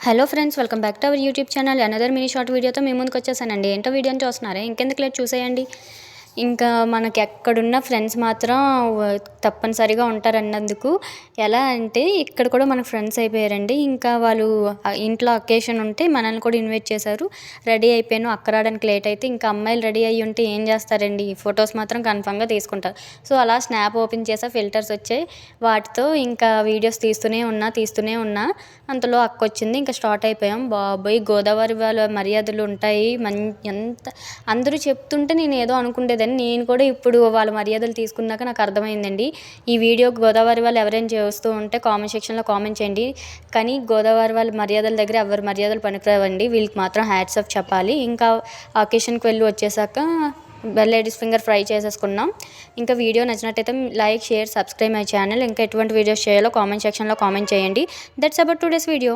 Hello friends, welcome back to our YouTube channel. Another mini short వీడియోతో మీ ముందుకు వచ్చేసానండి. ఏంటో వీడియోని చూస్తున్నారే, ఇంకెందుకు లేదు చూసేయండి. ఇంకా మనకి ఎక్కడున్న ఫ్రెండ్స్ మాత్రం తప్పనిసరిగా ఉంటారన్నందుకు ఎలా అంటే ఇక్కడ కూడా మన ఫ్రెండ్స్ అయిపోయారండి. ఇంకా వాళ్ళు ఇంట్లో అకేషన్ ఉంటే మనల్ని కూడా ఇన్వైట్ చేశారు. రెడీ అయిపోయాను, అక్క రావడానికి లేట్ అయితే ఇంకా అమ్మాయిలు రెడీ అయ్యి ఉంటే ఏం చేస్తారండి, ఫొటోస్ మాత్రం కన్ఫామ్గా తీసుకుంటారు. సో అలా స్నాప్ ఓపెన్ చేసా, ఫిల్టర్స్ వచ్చాయి, వాటితో ఇంకా వీడియోస్ తీస్తూనే ఉన్నా. అంతలో అక్క వచ్చింది, ఇంకా స్టార్ట్ అయిపోయాం. బాబోయ్, గోదావరి వాళ్ళ మర్యాదలు ఉంటాయి. ఎంత అందరూ చెప్తుంటే నేను ఏదో అనుకుండేదాన్ని. నేను కూడా ఇప్పుడు వాళ్ళ మర్యాదలు తీసుకున్నాక నాకు అర్థమైందండి. ఈ వీడియో గోదావరి వాళ్ళు ఎవరైనా చేస్తూ ఉంటే కామెంట్ సెక్షన్లో కామెంట్ చేయండి. కానీ గోదావరి వాళ్ళ మర్యాదల దగ్గర ఎవరి మర్యాదలు పనికిరావండి, వీళ్ళకి మాత్రం హ్యాట్స్ ఆఫ్ చెప్పాలి. ఇంకా అకేషన్కి వెళ్ళి వచ్చేసాక లేడీస్ ఫింగర్ ఫ్రై చేసేసుకున్నాం. ఇంకా వీడియో నచ్చినట్టయితే like, share, subscribe my channel. ఇంకా ఎటువంటి వీడియోస్ చేయాలో కామెంట్ సెక్షన్లో కామెంట్ చేయండి. That's about today's video.